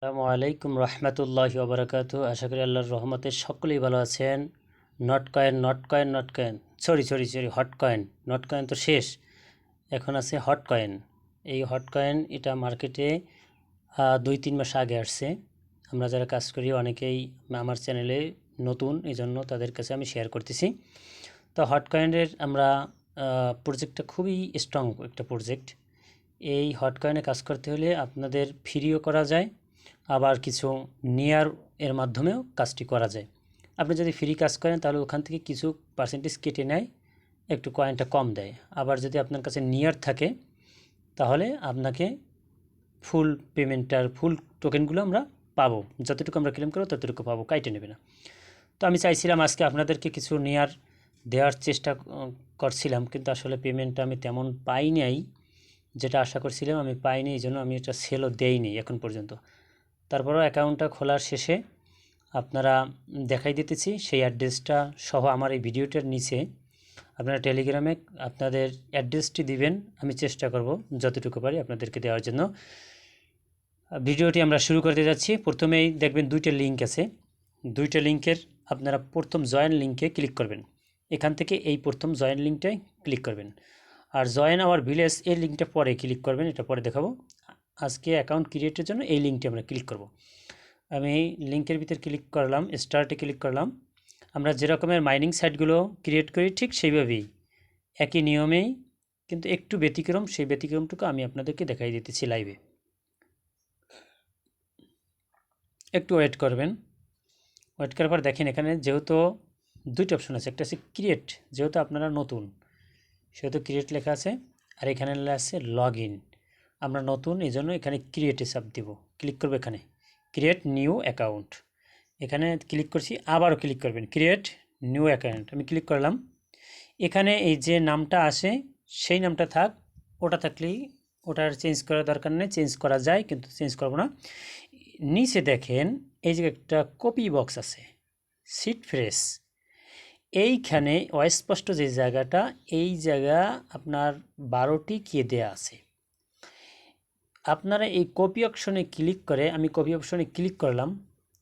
আসসালামু আলাইকুম রহমতুল্লাহি ওবরাকাতু। আশা করি আল্লাহর রহমতে সকলেই ভালো আছেন। Not coin not coin not coin sorry hot coin. Not coin তো শেষ, এখন আছে হট কয়েন। এই হট কয়েন এটা মার্কেটে 2-3 মাস আগে আসছে। আমরা যারা কাজ করি অনেকেই আমার চ্যানেলে নতুন, এই জন্য তাদের কাছে আমি শেয়ার করতেছি। তো হট কয়েনের আমরা প্রজেক্টটা খুবই স্ট্রং একটা প্রজেক্ট। এই হট কয়েনে কাজ করতে হলে আপনাদের ফ্রিও করা যায়, আবার কিছু নিয়ার এর মাধ্যমেও কাজটি করা যায়। আপনি যদি ফ্রি কাজ করেন তাহলে ওখান থেকে কিছু পার্সেন্টেজ কেটে নেয়, একটু কয়েনটা কম দেয়। আবার যদি আপনার কাছে নিয়ার থাকে তাহলে আপনাকে ফুল পেমেন্টটার ফুল টোকেনগুলো আমরা পাবো, যতটুকু আমরা ক্লেম করবো ততটুকু পাবো, কাইটে নেবে না। তো আমি চাইছিলাম আজকে আপনাদেরকে কিছু নিয়ার দেওয়ার চেষ্টা করছিলাম, কিন্তু আসলে পেমেন্টটা আমি তেমন পাই নাই, যেটা আশা করছিলাম আমি পাইনি, এই জন্য আমি এটা সেলও দেইনি এখন পর্যন্ত। তারপরেও অ্যাকাউন্টটা খোলার শেষে আপনারা দেখাই দিতেছি সেই অ্যাড্রেসটা সহ আমার এই ভিডিওটার নিচে আপনারা টেলিগ্রামে আপনাদের অ্যাড্রেসটি দিবেন। আমি চেষ্টা করব যতটুকু পারি আপনাদেরকে দেওয়ার জন্য। ভিডিওটি আমরা শুরু করতে যাচ্ছি। প্রথমেই দেখবেন দুইটা লিঙ্ক আছে, দুইটা লিঙ্কের আপনারা প্রথম জয়েন লিঙ্কে ক্লিক করবেন। এখান থেকে এই প্রথম জয়েন লিঙ্কটাই ক্লিক করবেন, আর জয়েন আওয়ার ভিলেজ এই লিঙ্কটা পরে ক্লিক করবেন, এটা পরে দেখাবো। আজকে অ্যাকাউন্ট ক্রিয়েটের জন্য এই লিঙ্কটি আমরা ক্লিক করব। আমি লিঙ্কের ভিতর ক্লিক করলাম, স্টার্টে ক্লিক করলাম। আমরা যে রকমের মাইনিং সাইটগুলো ক্রিয়েট করি ঠিক সেইভাবেই, একই নিয়মেই, কিন্তু একটু ব্যতিক্রম। সেই ব্যতিক্রমটুকু আমি আপনাদেরকে দেখাই দিতেছি লাইভে। একটু ওয়েট করবেন। ওয়েট করার পর দেখেন এখানে যেহেতু দুইটা অপশন আছে, একটা আছে ক্রিয়েট, যেহেতু আপনারা নতুন সেহেতু ক্রিয়েট লেখা আছে, আর এখানে লেখা আছে লগ ইন। আমরা নতুন এই জন্য এখানে ক্রিয়েটে চাপ দিব, ক্লিক করবো এখানে ক্রিয়েট নিউ অ্যাকাউন্ট। এখানে ক্লিক করছি, আবারও ক্লিক করবেন ক্রিয়েট নিউ অ্যাকাউন্ট। আমি ক্লিক করলাম। এখানে এই যে নামটা আসে সেই নামটা থাক, ওটা থাকলেই ওটার চেঞ্জ করার দরকার নেই, চেঞ্জ করা যায় কিন্তু চেঞ্জ করব না। নিচে দেখেন এই যে একটা কপি বক্স আছে, সিট ফ্রেশ। এইখানে অস্পষ্ট যে জায়গাটা, এই জায়গা আপনার 12টি কি দেয়া আছে। আপনারা এই কপি অপশনে ক্লিক করে, আমি কপি অপশনে ক্লিক করলাম,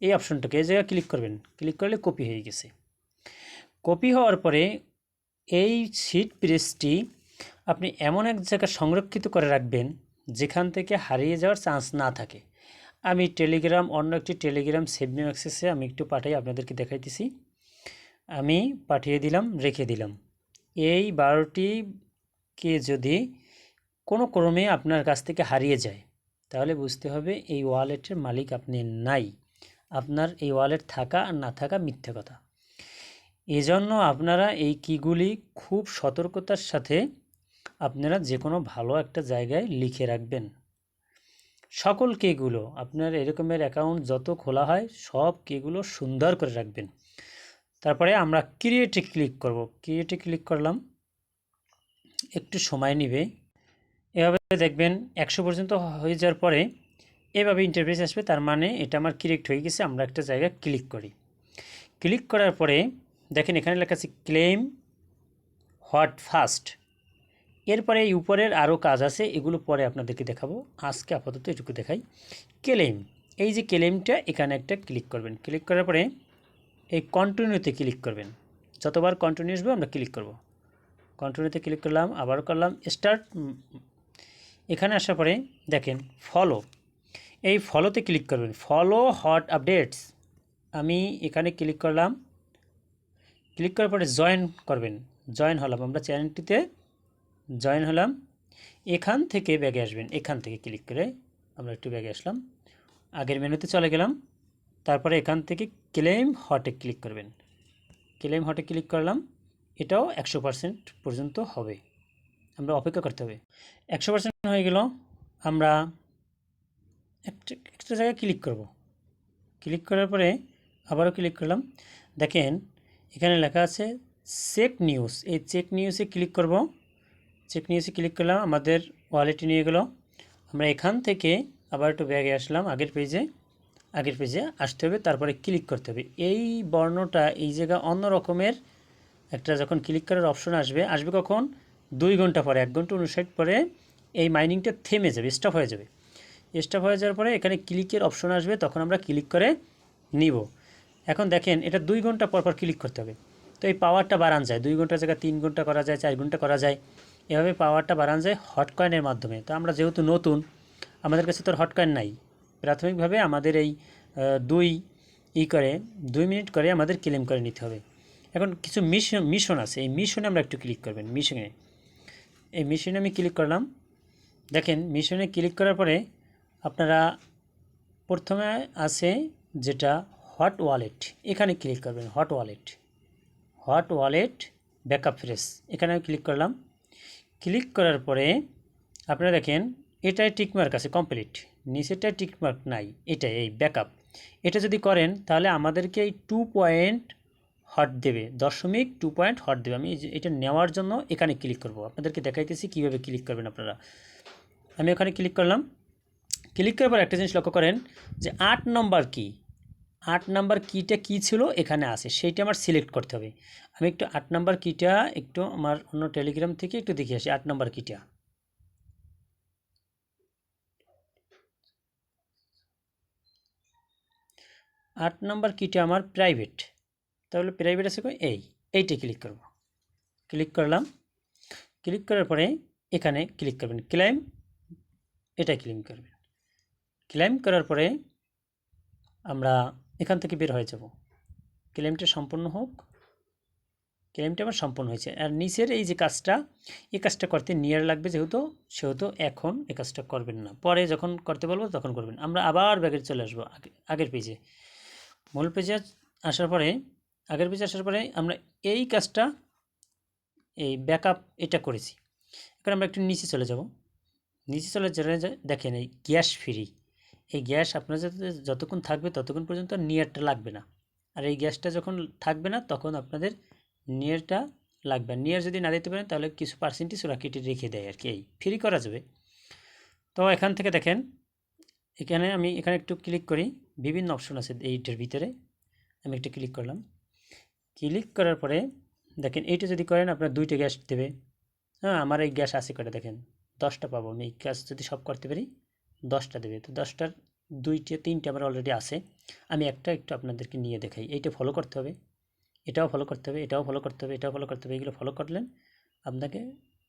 এই অপশনটাকে এই জায়গায় ক্লিক করবেন, ক্লিক করলে কপি হয়ে গেছে। কপি হওয়ার পরে এই সিট প্রেসটি আপনি এমন এক জায়গায় সংরক্ষিত করে রাখবেন যেখান থেকে হারিয়ে যাওয়ার চান্স না থাকে। আমি টেলিগ্রাম, অন্য একটি টেলিগ্রাম সেভ নিউ অ্যাক্সেসে আমি একটু পাঠাই আপনাদেরকে দেখাইতেছি। আমি পাঠিয়ে দিলাম, রেখে দিলাম। এই 12টিকে যদি কোনো ক্রমে আপনার কাছ থেকে হারিয়ে যায় তাহলে বুঝতে হবে এই ওয়ালেটের মালিক আপনি নাই, আপনার এই ওয়ালেট থাকা আর না থাকা মিথ্যে কথা। এজন্য আপনারা এই কিগুলি খুব সতর্কতার সাথে আপনারা যে কোনো ভালো একটা জায়গায় লিখে রাখবেন। সকল কিগুলো আপনার এরকমের অ্যাকাউন্ট যত খোলা হয় সব কিগুলো সুন্দর করে রাখবেন। তারপরে আমরা ক্রিয়েটে ক্লিক করব, ক্রিয়েটে ক্লিক করলাম, একটু সময় নেবে। এভাবে দেখবেন 100 পর্যন্ত হয়ে যাওয়ার পরে এভাবে ইন্টারফেস আসবে, তার মানে এটা আমার ক্রিয়েট হয়ে গেছে। আমরা একটা জায়গায় ক্লিক করি, ক্লিক করার পরে দেখেন এখানে লেখা আছে ক্লেম হোয়াট ফার্স্ট। এরপরে এই উপরের আরও কাজ আছে, এগুলো পরে আপনাদেরকে দেখাবো, আজকে আপাতত এটুকু দেখাই। ক্লেম, এই যে ক্লেমটা এখানে একটা ক্লিক করবেন, ক্লিক করার পরে এই কন্টিনিউতে ক্লিক করবেন। যতবার কন্টিনিউ আসবে আমরা ক্লিক করব। কন্টিনিউতে ক্লিক করলাম, আবার করলাম স্টার্ট। এখানে আসার পরে দেখেন ফলো, এই ফলোতে ক্লিক করবেন, ফলো হট আপডেটস। আমি এখানে ক্লিক করলাম, ক্লিক করার পরে জয়েন করবেন। জয়েন হলাম, আমরা চ্যানেলটিতে জয়েন হলাম। এখান থেকে ব্যাগে আসবেন, এখান থেকে ক্লিক করে আমরা একটু ব্যাগে আসলাম, আগের মেনুতে চলে গেলাম। তারপরে এখান থেকে ক্লেম হটে ক্লিক করবেন, ক্লেম হটে ক্লিক করলাম। এটাও 100% পর্যন্ত হবে, আমরা অপেক্ষা করতে হবে। 100% হয়ে গেল, আমরা একটা জায়গায় ক্লিক করব, ক্লিক করার পরে আবারও ক্লিক করলাম। দেখেন এখানে লেখা আছে চেক নিউজ, এই চেক নিউজে ক্লিক করব। চেক নিউজে ক্লিক করলাম, আমাদের ওয়ালেটে নিয়ে গেল। আমরা এখান থেকে আবার একটু ব্যাগে আসলাম, আগের পেজে আসতে হবে, তারপরে ক্লিক করতে হবে। এই বর্ণটা এই জায়গা অন্য রকমের একটা যখন ক্লিক করার অপশন আসবে কখন, 2 ঘন্টা পরে, 1 ঘন্টা 59 পরে এই মাইনিংটা থেমে যাবে, স্টপ হয়ে যাবে। স্টপ হয়ে যাওয়ার পরে এখানে ক্লিকের অপশন আসবে, তখন আমরা ক্লিক করে নিব। এখন দেখেন এটা 2 ঘন্টা পর পর ক্লিক করতে হবে। তো এই পাওয়ারটা বাড়ানো যায়, 2 ঘন্টার জায়গায় 3 ঘন্টা করা যায়, 4 ঘন্টা করা যায়। এভাবে পাওয়ারটা বাড়ানো যায় হট কয়েনের মাধ্যমে। তো আমরা যেহেতু নতুন, আমাদের কাছে তো হট কয়েন নাই, প্রাথমিকভাবে আমাদের এই 2 মিনিট করে আমাদের ক্লেম করে নিতে হবে। এখন কিছু মিশন আছে, এই মিশনে আমরা একটু ক্লিক করবেন। এই মিশনে আমি ক্লিক করলাম। দেখেন মিশনে ক্লিক করার পরে আপনারা প্রথমে আছে যেটা হট ওয়ালেট, এখানে ক্লিক করবেন। হট ওয়ালেট ব্যাকআপ ফ্রেশ, এখানে আমি ক্লিক করলাম। ক্লিক করার পরে আপনারা দেখেন এটাই টিকমার্ক আছে কমপ্লিট, নিচেরটায় টিকমার্ক নাই, এটাই এই ব্যাকআপ। এটা যদি করেন তাহলে আমাদেরকে এই 2 পয়েন্ট হট দেবে, 2 পয়েন্ট হট দেবে। আমি এটা নেওয়ার জন্য এখানে ক্লিক করব, আপনাদেরকে দেখাইতেছি কীভাবে ক্লিক করবেন আপনারা। আমি ওখানে ক্লিক করলাম। ক্লিক করার পর একটা জিনিস লক্ষ্য করেন যে 8 নম্বর কিটা কী ছিল এখানে আছে, সেইটা আমার সিলেক্ট করতে হবে। আমি একটু 8 নম্বর কিটা একটু আমার অন্য টেলিগ্রাম থেকে একটু দেখে আসি। 8 নম্বর কিটা, 8 নম্বর কিটা আমার প্রাইভেট, তাহলে প্রাইভেট আছে এইটা ক্লিক করব। ক্লিক করলাম। ক্লিক করার পরে এখানে ক্লিক করবেন ক্লেম, এটা ক্লেম করবেন। ক্লেম করার পরে আমরা এখান থেকে বের হয়ে যাব। ক্লেমটা সম্পূর্ণ হোক। ক্লেমটা আমার সম্পূর্ণ হয়েছে। আর নিচের এই যে কাজটা, এই কাজটা করতে নিয়ার লাগবে, সেহেতু এখন এই কাজটা করবেন না, পরে যখন করতে বলবো তখন করবেন। আমরা আবার ব্যাগে চলে আসবো আগের পেজে। মূল পেজে আসার পরে, আগের পেজে আসার পরে আমরা এই কাজটা, এই ব্যাকআপ এটা করেছি। এখন আমরা একটু নিচে চলে যাব। নিচে চলে দেখেন এই গ্যাস ফ্রি, এই গ্যাস আপনার যতক্ষণ থাকবে ততক্ষণ পর্যন্ত নিয়ারটা লাগবে না। আর এই গ্যাসটা যখন থাকবে না তখন আপনাদের নিয়ারটা লাগবে। নিয়ার যদি না দিতে পারেন তাহলে কিছু পার্সেন্টেজ ওরা কেটে রেখে দেয় আর কি, এই ফ্রি করা যাবে। তো এখান থেকে দেখেন আমি এখানে একটু ক্লিক করি, বিভিন্ন অপশন আছে এইটার ভিতরে। আমি একটু ক্লিক করলাম। ক্লিক করার পরে দেখেন এইটা যদি করেন আপনার 2টা গ্যাস দেবে। হ্যাঁ, আমার এই গ্যাস আছে কটা দেখেন, 10টা পাবো। আমি এই কাজ যদি সব করতে পারি 10টা দেবে। তো 10টার 3টে আমার অলরেডি আছে। আমি একটা একটু আপনাদেরকে নিয়ে দেখাই। এইটা ফলো করতে হবে, এটাও ফলো করতে হবে, এটাও ফলো করতে হবে, এটাও ফলো করতে হবে। এগুলো ফলো করলেন আপনাকে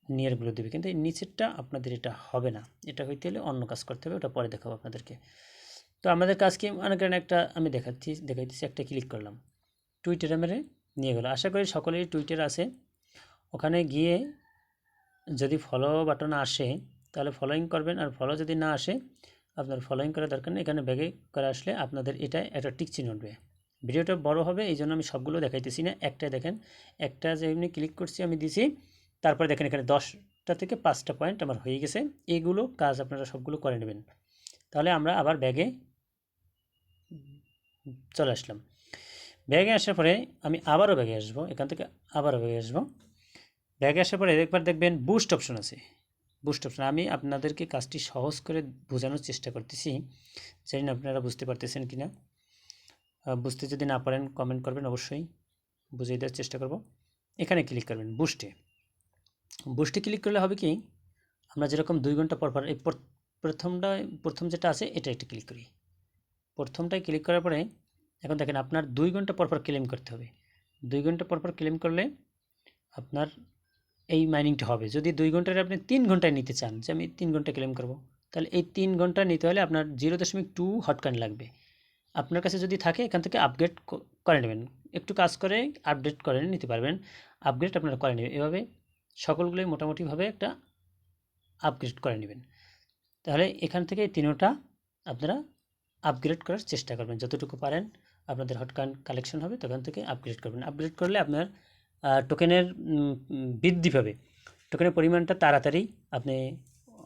নিয়ারগুলো দেবে, কিন্তু এই নিচেরটা আপনাদের এটা হবে না। এটা হইতে হলে অন্য কাজ করতে হবে, ওটা পরে দেখাবো আপনাদেরকে। তো আমাদের কাজ কি মনে করেন, একটা আমি দেখাইতেছি, একটা ক্লিক করলাম, টুইটারে মেরে নিয়ে গেলো। আশা করি সকলেরই টুইটার আছে। ওখানে গিয়ে যদি ফলো বাটন আসে তাহলে ফলোইং করবেন, আর ফলো যদি না আসে আপনার ফলোইং করার দরকার নেই। এখানে ব্যাগে করে আসলে আপনাদের এটা একটা টিক চিহ্ন উঠবে। ভিডিওটা বড় হবে এই জন্য আমি সবগুলো দেখাইতেছি না, একটাই দেখেন। একটা যে এমনি ক্লিক করছি আমি দিছি, তারপরে দেখেন এখানে 10টা থেকে 5টা পয়েন্ট আমার হয়ে গেছে। এইগুলো কাজ আপনারা সবগুলো করে নেবেন। তাহলে আমরা আবার ব্যাগে চলে আসলাম। ব্যাগে আসার পরে আমি আবারও ব্যাগে আসবো, এখান থেকে আবারও ব্যাগে আসবো। ব্যাগে আসার পরে একবার দেখবেন বুস্ট অপশন আছে। বুস্ট অপশন, আমি আপনাদেরকে কাজটি সহজ করে বোঝানোর চেষ্টা করতেছি, জানি না আপনারা বুঝতে পারতেছেন কি না। বুঝতে যদি না পারেন কমেন্ট করবেন, অবশ্যই বুঝিয়ে দেওয়ার চেষ্টা করব। এখানে ক্লিক করবেন বুস্টে ক্লিক করলে হবে কি, আমরা যেরকম 2 ঘন্টা পর পর এই প্রথম যেটা আছে এটা একটা ক্লিক করি। প্রথমটায় ক্লিক করার পরে এখন দেখেন আপনার 2 ঘন্টা পর পর ক্লেম করতে হবে। 2 ঘন্টা পর পর ক্লেম করলে আপনার এই মাইনিংটা হবে। যদি 2 ঘন্টার আপনি 3 ঘন্টায় নিতে চান, যে আমি 3 ঘন্টা ক্লেম করব, তাহলে এই 3 ঘন্টা নিতে হলে আপনার 0.2 হট কয়েন লাগবে। আপনার কাছে যদি থাকে এখান থেকে আপগ্রেড করে নেবেন, একটু কাজ করে আপডেট করে নিতে পারবেন। আপগ্রেড আপনারা করে নেবেন, এভাবে সকলগুলোই মোটামুটিভাবে একটা আপগ্রেড করে নেবেন। তাহলে এখান থেকে এই 3টা আপনারা আপগ্রেড করার চেষ্টা করবেন, যতটুকু পারেন। আপনাদের হট কয়েন কালেকশন হবে তখন থেকে আপগ্রেড করবেন। আপগ্রেড করলে আপনার টোকেনের বৃদ্ধি পাবে, টোকেনের পরিমাণটা তাড়াতাড়ি আপনি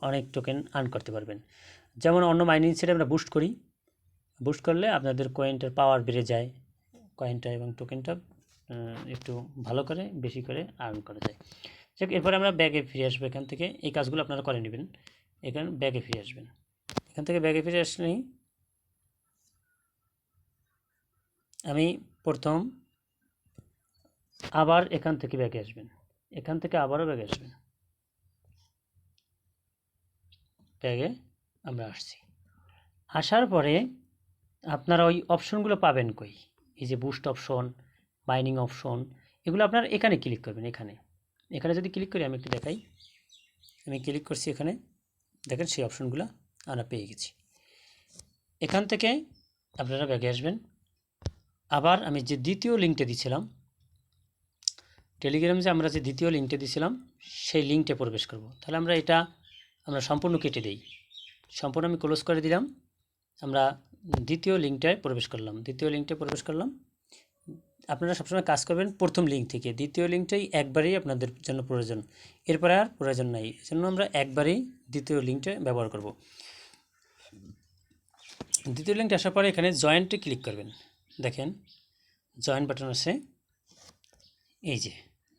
অনেক টোকেন আর্ন করতে পারবেন। যেমন অন্য মাইনিং সেটে আমরা বুস্ট করি, বুস্ট করলে আপনাদের কয়েনটার পাওয়ার বেড়ে যায়, কয়েনটা এবং টোকেনটা একটু ভালো করে বেশি করে আর্ন করা যায়। এরপরে আমরা ব্যাগে ফিরে আসবো। এখান থেকে এই কাজগুলো আপনারা করে নেবেন। এখানে ব্যাগে ফিরে আসবেন। এখান থেকে ব্যাগে ফিরে আসলেই আমি প্রথম আবার এখান থেকে ব্যাগে আসবেন, এখান থেকে আবারও ব্যাগে আসবেন। ব্যাগে আমরা আসছি। আসার পরে আপনারা ওই অপশনগুলো পাবেন কই, এই যে বুস্ট অপশন, মাইনিং অপশন, এগুলো আপনার এখানে ক্লিক করবেন। এখানে যদি ক্লিক করি, আমি একটু দেখাই, আমি ক্লিক করছি এখানে, দেখেন সেই অপশনগুলো আমরা পেয়ে গেছি। এখান থেকে আপনারা ব্যাগে আসবেন। আবার আমি যে দ্বিতীয় লিঙ্কটা দিয়েছিলাম টেলিগ্রাম, যে আমরা যে দ্বিতীয় লিঙ্কটা দিয়েছিলাম সেই লিঙ্কটা প্রবেশ করব। তাহলে আমরা সম্পূর্ণ কেটে দেই, সম্পূর্ণ আমি ক্লোজ করে দিলাম। আমরা দ্বিতীয় লিঙ্কটায় প্রবেশ করলাম। আপনারা সবসময় কাজ করবেন প্রথম লিঙ্ক থেকে, দ্বিতীয় লিঙ্কটাই একবারেই আপনাদের জন্য প্রয়োজন, এরপরে আর প্রয়োজন নাই। এজন্য আমরা একবারেই দ্বিতীয় লিঙ্কটা ব্যবহার করব। দ্বিতীয় লিঙ্কটা আসার পরে এখানে জয়েন্টে ক্লিক করবেন। দেখেন জয়েন্ট বাটন আছে, এই যে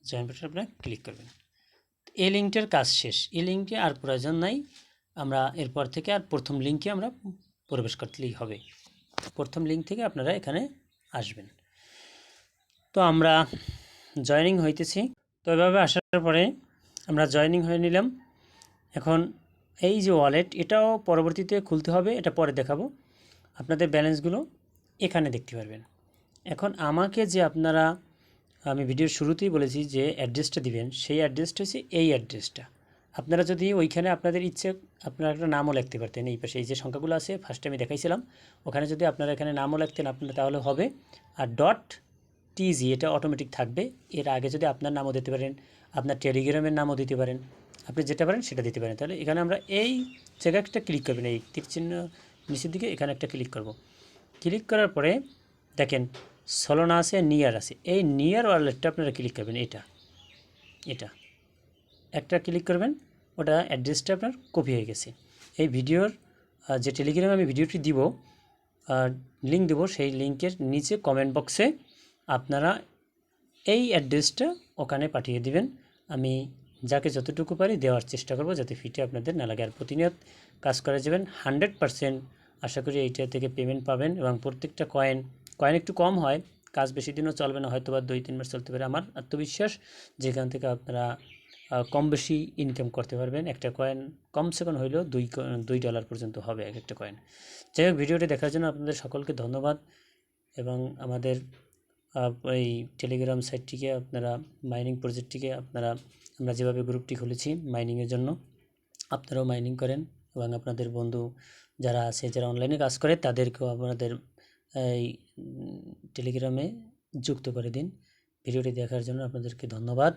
জয়েন্ট বাটন আপনারা ক্লিক করবেন। এই লিঙ্কটার কাজ শেষ, এই লিঙ্কে আর প্রয়োজন নাই। আমরা এরপর থেকে আর প্রথম লিঙ্কে আমরা প্রবেশ করতেই হবে। প্রথম লিঙ্ক থেকে আপনারা এখানে আসবেন। তো আমরা জয়েনিং হইতেছি। তো এভাবে আসার পরে আমরা জয়েনিং হয়ে নিলাম। এখন এই যে ওয়ালেট, এটাও পরবর্তীতে খুলতে হবে, এটা পরে দেখাবো। আপনাদের ব্যালেন্সগুলো এখানে দেখতে পারবেন। এখন আমাকে যে আমি ভিডিওর শুরুতেই বলেছি যে অ্যাড্রেসটা দিবেন, সেই অ্যাড্রেসটা হচ্ছে এই অ্যাড্রেসটা। আপনারা যদি ওইখানে আপনাদের ইচ্ছে আপনারা একটা নামও লিখতে পারতেন, এই পাশে এই যে সংখ্যাগুলো আছে ফার্স্টে আমি দেখাইছিলাম, ওখানে যদি আপনারা এখানে নামও লিখতেন আপনারা তাহলে হবে। আর .tg এটা অটোমেটিক থাকবে। এর আগে যদি আপনার নামও দিতে পারেন, আপনার টেলিগ্রামের নামও দিতে পারেন, আপনি যেটা পারেন সেটা দিতে পারেন। তাহলে এখানে আমরা এই জায়গায় একটা ক্লিক করবেন, এই তীর চিহ্ন নিচের দিকে এখানে একটা ক্লিক করব। ক্লিক করার পরে দেখেন সলোনা আছে, নিয়ার আছে, এই নিয়ার ওয়ালেটটা আপনারা ক্লিক করবেন। এটা একটা ক্লিক করবেন, ওটা অ্যাড্রেসটা আপনার কপি হয়ে গেছে। এই ভিডিওর যে টেলিগ্রামে আমি ভিডিওটি দিব, লিঙ্ক দেব, সেই লিঙ্কের নিচে কমেন্ট বক্সে আপনারা এই অ্যাড্রেসটা ওখানে পাঠিয়ে দিবেন। আমি যাকে যতটুকু পারি দেওয়ার চেষ্টা করব, যাতে ফিটে আপনাদের না লাগে। আর প্রতিনিয়ত কাজ করে যাবেন, 100% আশা করি এইটা থেকে পেমেন্ট পাবেন। এবং প্রত্যেকটা কয়েন একটু কম হয়, কাজ বেশি দিনও চলবে না, হয়তো বা 2-3 মাস চলতে পারে। আমার আত্মবিশ্বাস যেখান থেকে আপনারা কম বেশি ইনকাম করতে পারবেন। একটা কয়েন কমসে কম হইলেও $2 পর্যন্ত হবে এক একটা কয়েন। যাই হোক, ভিডিওটি দেখার জন্য আপনাদের সকলকে ধন্যবাদ। এবং আমাদের এই টেলিগ্রাম সাইটটিকে আপনারা, মাইনিং প্রজেক্টটিকে আপনারা, আমরা যেভাবে গ্রুপটি খুলেছি মাইনিংয়ের জন্য, আপনারাও মাইনিং করেন এবং আপনাদের বন্ধু যারা আছে, যারা অনলাইনে কাজ করে, তাদেরকেও আপনাদের এই টেলিগ্রামে যুক্ত করে দিন। ভিডিওটি দেখার জন্য আপনাদেরকে ধন্যবাদ।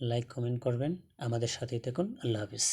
লাইক কমেন্ট করবেন, আমাদের সাথেই থাকুন। আল্লাহ হাফিজ।